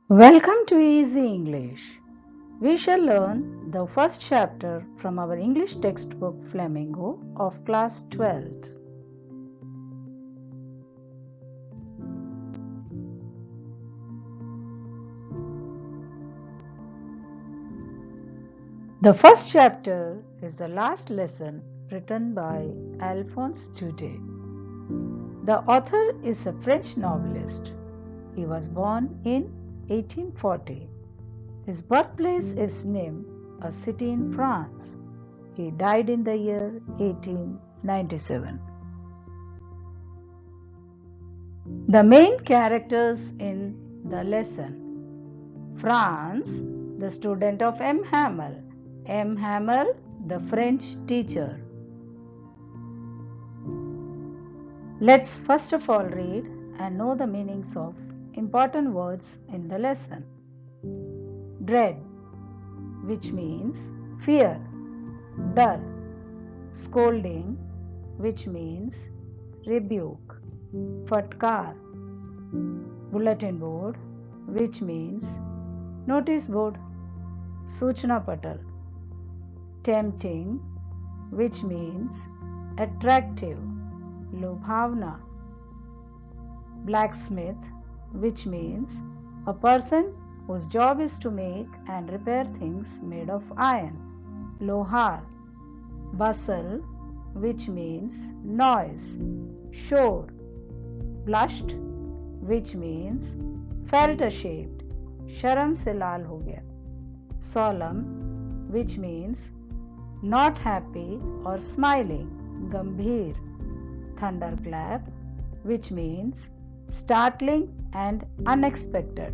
Welcome to Easy English. We shall learn the first chapter from our English textbook Flamingo of class 12th. The first chapter is the last lesson written by Alphonse Daudet. The author is a French novelist. He was born in 1840. His birthplace is Nîmes, a city in France. He died in the year 1897. The main characters in the lesson: Franz, the student of M.Hamel. M.Hamel, the French teacher. Let's first of all read and know the meanings of important words in the lesson. Dread, which means fear. Dar, scolding, which means rebuke. Fatkar, bulletin board, which means notice board. Suchna patal, tempting, which means attractive. Lobhavna, blacksmith, which means a person whose job is to make and repair things made of iron. Lohar, bustle, which means noise. Shore, blushed, which means felt ashamed. Sharam se laal ho gaya. Solemn, which means not happy or smiling. Gambhir, thunderclap, which means startling and unexpected.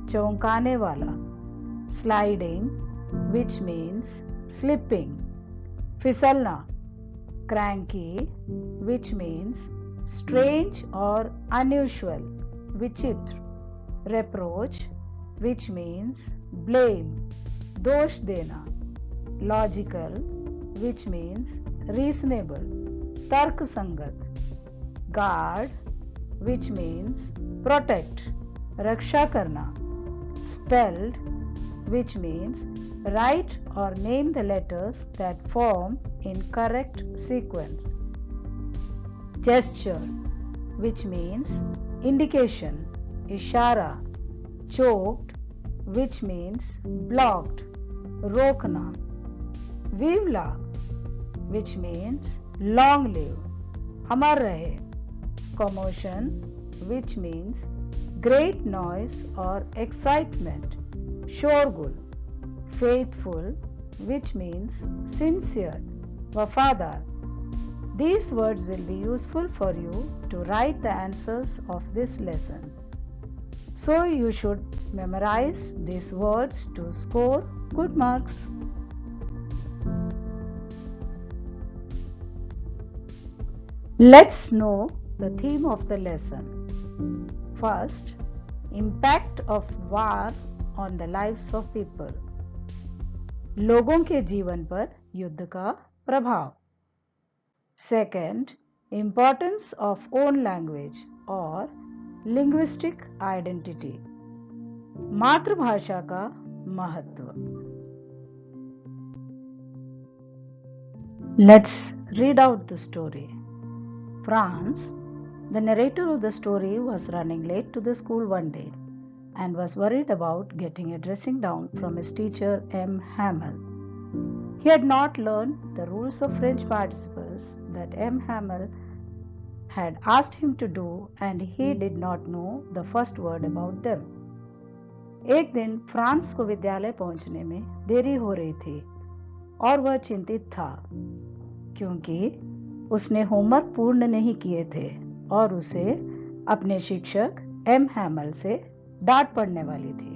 Chaunkane wala, sliding, which means slipping. Fisalna, cranky, which means strange or unusual. Vichitra, reproach, which means blame. Dosh dena, logical, which means reasonable. Tark sangat, guard, which means protect. Raksha karna, spelled, which means write or name the letters that form in correct sequence. Gesture, which means indication. Ishara, choked, which means blocked. Rokna, vivla, which means long live. Amar rahe, commotion, which means great noise or excitement. Shorgul, faithful, which means sincere. Wafadar. These words will be useful for you to write the answers of this lesson. So you should memorize these words to score good marks. Let's know the theme of the lesson. First, impact of war on the lives of people. लोगों के जीवन पर युद्ध का प्रभाव. Second, importance of own language or linguistic identity. मातृभाषा का महत्व. Let's read out the story. Franz, the narrator of the story, was running late to the school one day and was worried about getting a dressing down from his teacher M.Hamel. He had not learned the rules of French participles that M.Hamel had asked him to do, and he did not know the first word about them. एक दिन France को विद्यालय पहुंचने में देरी हो रही थी और वह चिंतित था क्योंकि उसने होमवर्क पूर्ण नहीं किए थे और उसे अपने शिक्षक M.Hamel से डांट पड़ने वाली थी.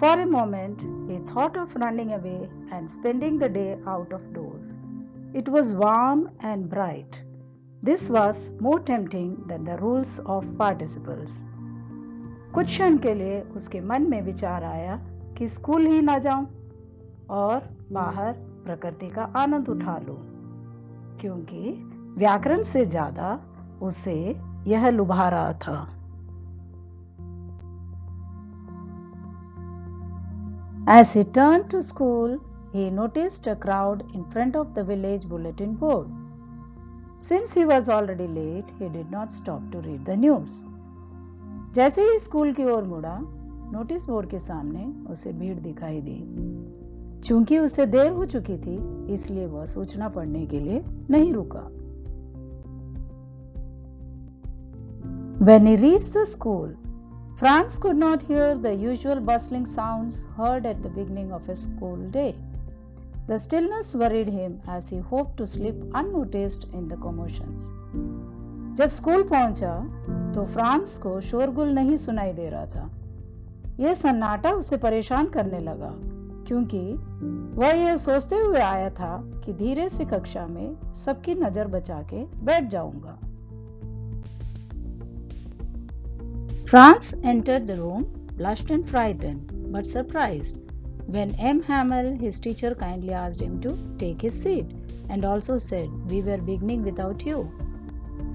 For a moment, he thought of running away and spending the day out of doors. It was warm and bright. This was more tempting than the rules of participles. कुछ क्षण के लिए उसके मन में विचार आया कि स्कूल ही ना जाऊं और बाहर प्रकृति का आनंद उठा लूं, क्योंकि व्याकरण से ज्यादा उसे यह लुभा रहा था. As he turned to school, he noticed a crowd in front of the village bulletin board. Since he was already late, he did not stop to read the news. जैसे ही स्कूल की ओर मुड़ा, नोटिस बोर्ड के सामने उसे भीड़ दिखाई दी। चूंकि उसे देर हो चुकी थी, इसलिए वह सूचना पढ़ने के लिए नहीं रुका। When he reached the school, Franz could not hear the usual bustling sounds heard at the beginning of a school day. The stillness worried him as he hoped to slip unnoticed in the commotions. जब school पहुंचा तो France को शोरगुल नहीं सुनाई दे रहा था। यह सन्नाटा उसे परेशान करने लगा, क्योंकि वह यह सोचते हुए आया था कि धीरे से कक्षा में सबकी नजर बचा के बैठ जाऊंगा। Franz entered the room, blushed and frightened, but surprised, when M.Hamel, his teacher, kindly asked him to take his seat, and also said, "We were beginning without you."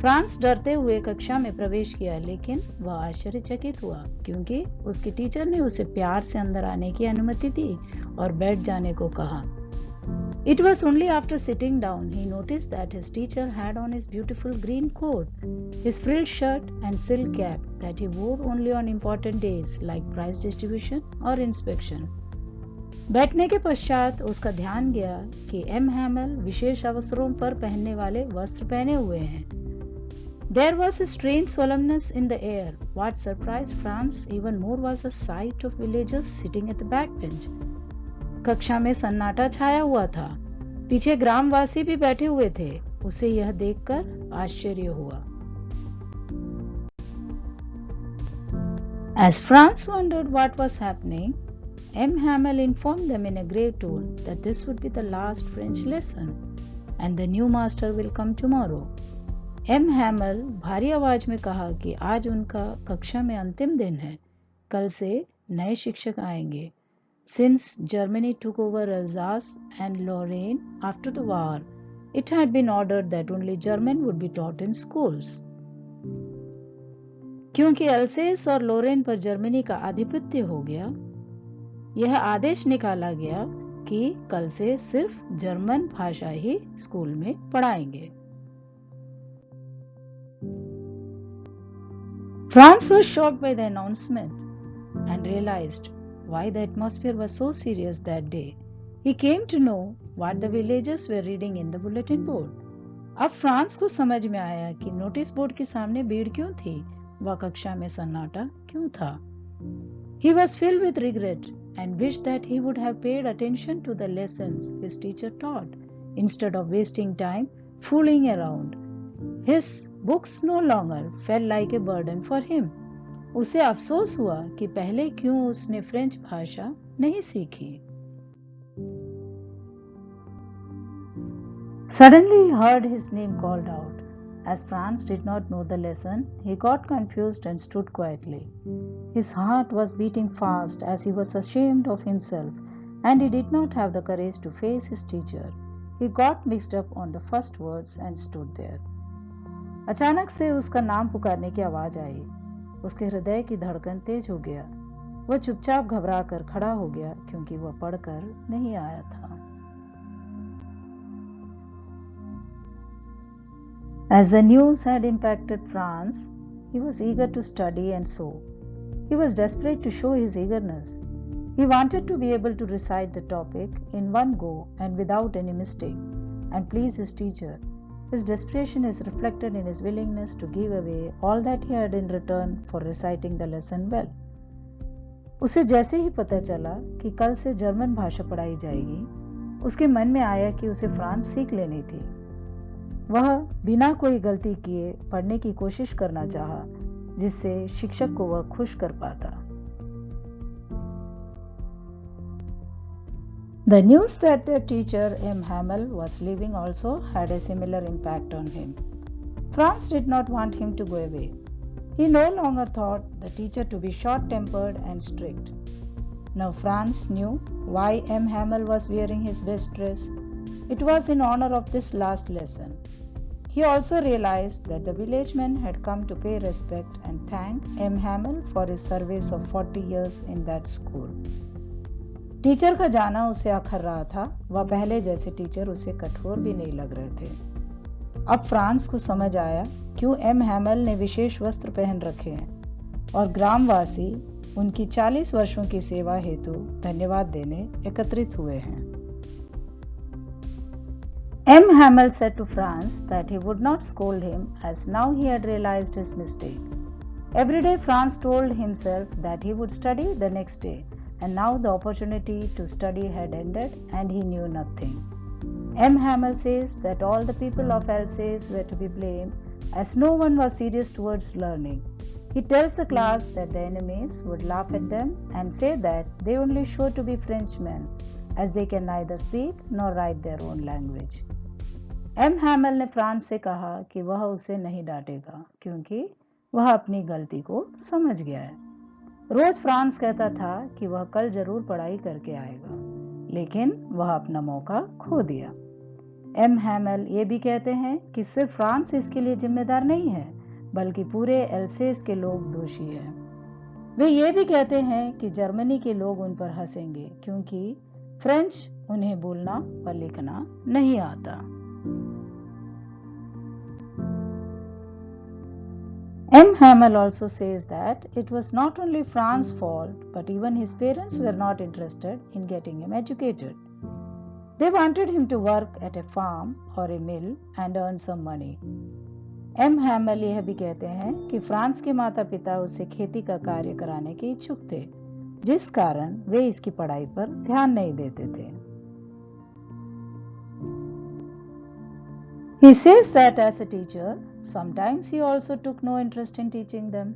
France डरते हुए कक्षा में प्रवेश किया, लेकिन वह आश्चर्यचकित हुआ, क्योंकि उसकी टीचर ने उसे प्यार से अंदर आने की अनुमति दी और बैठ जाने को कहा। It was only after sitting down he noticed that his teacher had on his beautiful green coat, his frilled shirt and silk cap that he wore only on important days like prize distribution or inspection. बैठने के पश्चात उसका ध्यान गया कि M.Hamel विशेष अवसरों पर पहनने वाले वस्त्र पहने हुए हैं। There was a strange solemnness in the air. What surprised Franz even more was the sight of villagers sitting at the back bench. कक्षा में सन्नाटा छाया हुआ था। पीछे ग्रामवासी भी बैठे हुए थे। उसे यह देखकर आश्चर्य हुआ। As Franz wondered what was happening, M.Hamel informed them in a grave tone that this would be the last French lesson and the new master will come tomorrow. M.Hamel भारी आवाज में कहा कि आज उनका कक्षा में अंतिम दिन है। कल से नए शिक्षक आएंगे। Since Germany took over Alsace and Lorraine after the war, it had been ordered that only German would be taught in schools. क्योंकि अल्सेस और लोरेन पर जर्मनी का आधिपत्य हो गया, यह आदेश निकाला गया कि कल से सिर्फ जर्मन भाषा ही स्कूल में पढ़ाएंगे। Franz was shocked by the announcement and realized why the atmosphere was so serious that day. He came to know what the villagers were reading in the bulletin board. अब France को समझ में आया कि notice board के सामने भीड़ क्यों थी, वह कक्षा में सन्नाटा क्यों था। He was filled with regret and wished that he would have paid attention to the lessons his teacher taught instead of wasting time fooling around. His books no longer felt like a burden for him. उसे अफसोस हुआ कि पहले क्यों उसने French भाषा नहीं सीखी। Suddenly he heard his name called out. As Franz did not know the lesson, he got confused and stood quietly. His heart was beating fast as he was ashamed of himself, and he did not have the courage to face his teacher. He got mixed up on the first words and stood there. अचानक से उसका नाम पुकारने की आवाज आई। उसके हृदय की धड़कन तेज हो गया। वह चुपचाप घबरा कर खड़ा हो गया, क्योंकि वह पढ़कर नहीं आया था। As the news had impacted Franz, he was eager to study and so. He was desperate to show his eagerness. He wanted to be able to recite the topic in one go and without any mistake, and please his teacher. His desperation is reflected in his willingness to give away all that he had in return for reciting the lesson well. उसे जैसे ही पता चला कि कल से German भाषा पढ़ाई जाएगी, उसके मन में आया कि उसे फ्रांस सीख लेनी थी। वह बिना कोई गलती किए पढ़ने की कोशिश करना चाहा, जिससे शिक्षक को वह खुश कर पाता। The news that their teacher M.Hamel was leaving also had a similar impact on him. Franz did not want him to go away. He no longer thought the teacher to be short-tempered and strict. Now Franz knew why M.Hamel was wearing his best dress. It was in honor of this last lesson. He also realized that the villagemen had come to pay respect and thank M.Hamel for his service of 40 years in that school. Teacher का जाना उसे अखर रहा था। वह पहले जैसे teacher उसे कठोर भी नहीं लग रहे थे। अब फ्रांस को समझ आया क्यों एम हैमेल ने विशेष वस्त्र पहन रखे हैं और ग्रामवासी उनकी 40 वर्षों की सेवा हेतु धन्यवाद देने एकत्रित हुए हैं। M.Hamel said to Franz that he would not scold him as now he had realized his mistake. Every day Franz told himself that he would study the next day, and now the opportunity to study had ended and he knew nothing. M.Hamel says that all the people of Alsace were to be blamed as no one was serious towards learning. He tells the class that the enemies would laugh at them and say that they only show to be Frenchmen as they can neither speak nor write their own language. M.Hamel ने France से कहा कि वह उसे नहीं डांटेगा क्योंकि वह अपनी गलती को समझ गया है। रोज फ्रांस कहता था कि वह कल जरूर पढ़ाई करके आएगा, लेकिन वह अपना मौका खो दिया। M.Hamel ये भी कहते हैं कि सिर्फ फ्रांस इसके लिए जिम्मेदार नहीं है, बल्कि पूरे एल्सेस के लोग दोषी हैं। वे ये भी कहते हैं कि जर्मनी के लोग उन पर हंसेंगे क्योंकि फ्रेंच उन्हें बोलना व लिखना नहीं आता। M.Hamel also says that it was not only Franz's fault, but even his parents were not interested in getting him educated. They wanted him to work at a farm or a mill and earn some money. M.Hamel यह भी कहते हैं कि France के माता पिता उसे खेती का कार्य कराने के इच्छुक थे, जिस कारण वे इसकी पढ़ाई पर ध्यान नहीं देते थे। He says that as a teacher, sometimes he also took no interest in teaching them.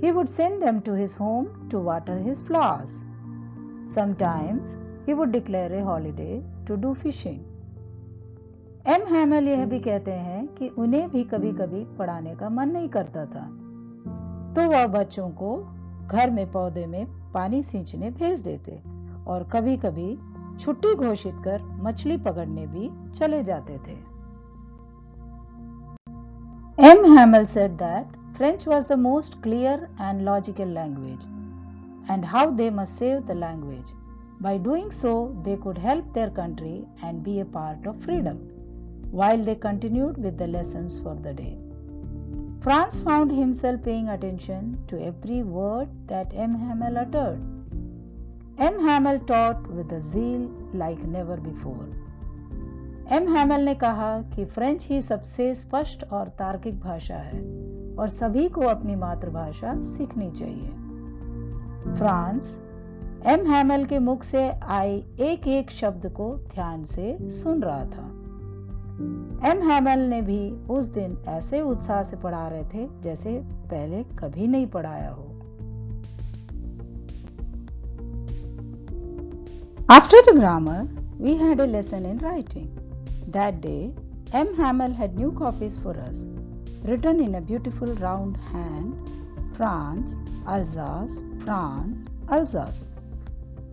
He would send them to his home to water his flowers. Sometimes he would declare a holiday to do fishing. M.Hamel यह भी कहते हैं कि उन्हें भी कभी-कभी पढ़ाने का मन नहीं करता था, तो वह बच्चों को घर में पौधे में पानी सींचने भेज देते और कभी-कभी छुट्टी घोषित कर मछली पकड़ने भी चले जाते थे। M.Hamel said that French was the most clear and logical language, and how they must save the language. By doing so, they could help their country and be a part of freedom, while they continued with the lessons for the day. Franz found himself paying attention to every word that M.Hamel uttered. M.Hamel taught with a zeal like never before. M.Hamel ने कहा कि French ही सबसे स्पष्ट और तार्किक भाषा है और सभी को अपनी मातृभाषा सीखनी चाहिए। फ्रांस M.Hamel के मुख से आए एक एक शब्द को ध्यान से सुन रहा था। M.Hamel ने भी उस दिन ऐसे उत्साह से पढ़ा रहे थे जैसे पहले कभी नहीं पढ़ाया हो। After the grammar, we had a lesson in writing. That day, M.Hamel had new copies for us, written in a beautiful round hand, France, Alsace, France, Alsace.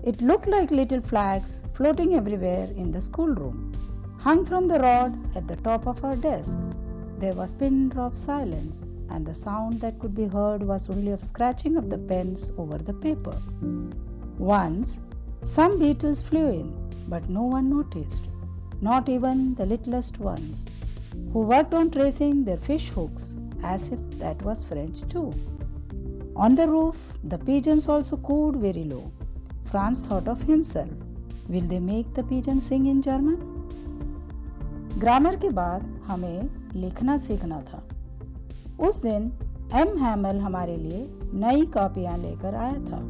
It looked like little flags floating everywhere in the schoolroom, hung from the rod at the top of our desk. There was pin-drop silence, and the sound that could be heard was only of scratching of the pens over the paper. Once, some beetles flew in, but no one noticed. Not even the littlest ones, who worked on tracing their fish hooks, as if that was French too. On the roof, the pigeons also cooed very low. Franz thought of himself, will they make the pigeons sing in German? Grammar के बाद हमें लिखना सीखना था। उस दिन M.Hamel हमारे लिए नई कॉपियां लेकर आया था,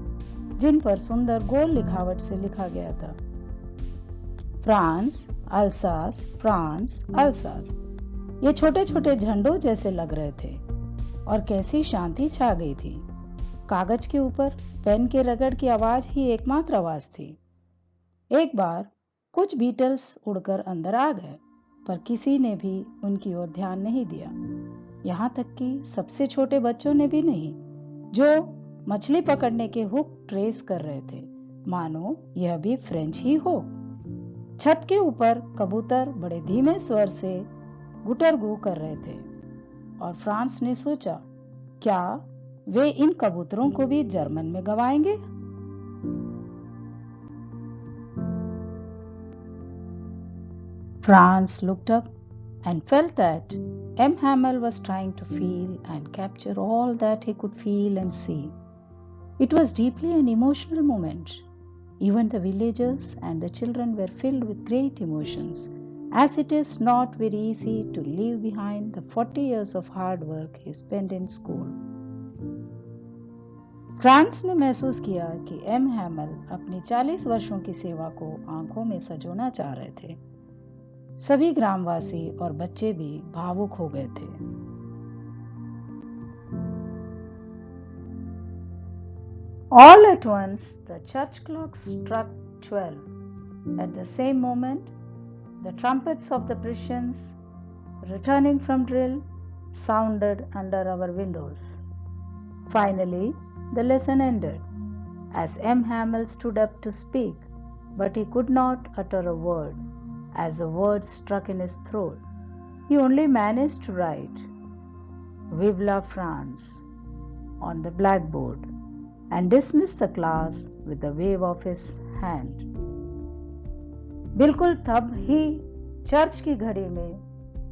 जिन पर सुंदर गोल लिखावट से लिखा गया था, फ्रांस, अल्सास, फ्रांस, अल्सास। ये छोटे छोटे झंडों जैसे लग रहे थे और कैसी शांति छा गई थी। कागज के ऊपर पेन के रगड़ की आवाज ही एकमात्र आवाज थी। एक बार कुछ बीटल्स उड़कर अंदर आ गए, पर किसी ने भी उनकी ओर ध्यान नहीं दिया, यहाँ तक कि सबसे छोटे बच्चों ने भी नहीं, जो मछली पकड़ने के हुक ट्रेस कर रहे थे, मानो यह भी फ्रेंच ही हो। छत के ऊपर कबूतर बड़े धीमे स्वर से गुटरगू कर रहे थे और फ्रांस ने सोचा, क्या वे इन कबूतरों को भी जर्मन में गवाएंगे? Franz looked up and felt that M.Hamel was trying to feel and capture all that he could feel and see. It was deeply an emotional moment. Even the villagers and the children were filled with great emotions, as it is not very easy to leave behind the 40 years of hard work he spent in school. France ने महसूस किया कि M हैमल अपनी 40 वर्षों की सेवा को आंखों में सजोना चाह रहे थे। सभी ग्रामवासी और बच्चे भी भावुक हो गए थे। All at once, the church clock struck 12. At the same moment, the trumpets of the Prussians, returning from drill, sounded under our windows. Finally, the lesson ended, as M.Hamel stood up to speak, but he could not utter a word, as the words stuck in his throat. He only managed to write, "Vive la France," on the blackboard, and dismissed the class with a wave of his hand. बिल्कुल तब ही church की घड़ी में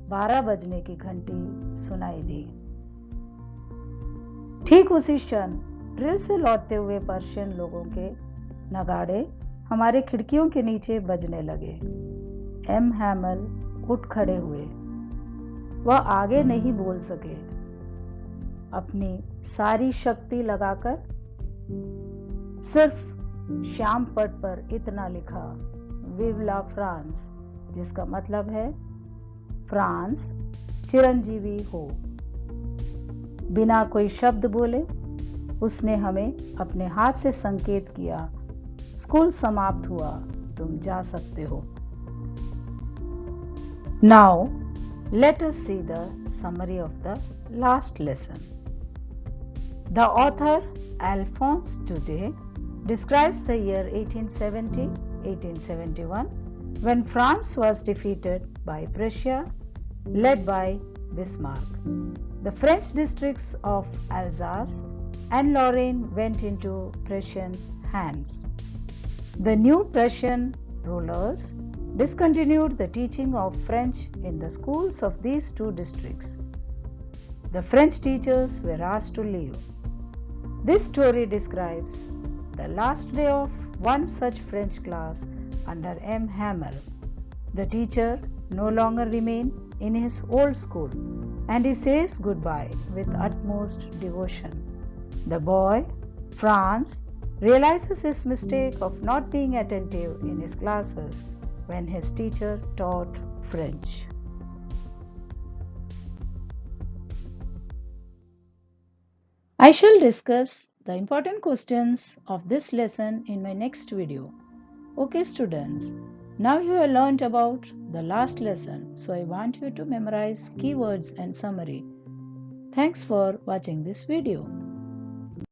12 बजने की घंटी सुनाई दी। ठीक उसी क्षण ड्रिल से लौटते हुए पर्शियन लोगों के नगाड़े हमारे खिड़कियों के नीचे बजने लगे। एम हैमल उठ खड़े हुए। वह आगे नहीं बोल सके। अपनी सारी शक्ति लगाकर सिर्फ श्याम पट पर इतना लिखा, विव ला फ्रांस, जिसका मतलब है फ्रांस चिरंजीवी हो। बिना कोई शब्द बोले उसने हमें अपने हाथ से संकेत किया, स्कूल समाप्त हुआ, तुम जा सकते हो। Now, let us see the summary of the last lesson. The author, Alphonse Daudet, describes the year 1870-1871 when France was defeated by Prussia, led by Bismarck. The French districts of Alsace and Lorraine went into Prussian hands. The new Prussian rulers discontinued the teaching of French in the schools of these two districts. The French teachers were asked to leave. This story describes the last day of one such French class under M.Hamel. The teacher no longer remained in his old school, and he says goodbye with utmost devotion. The boy, Franz, realizes his mistake of not being attentive in his classes when his teacher taught French. I shall discuss the important questions of this lesson in my next video. Okay students, now you have learned about the last lesson, so I want you to memorize keywords and summary. Thanks for watching this video.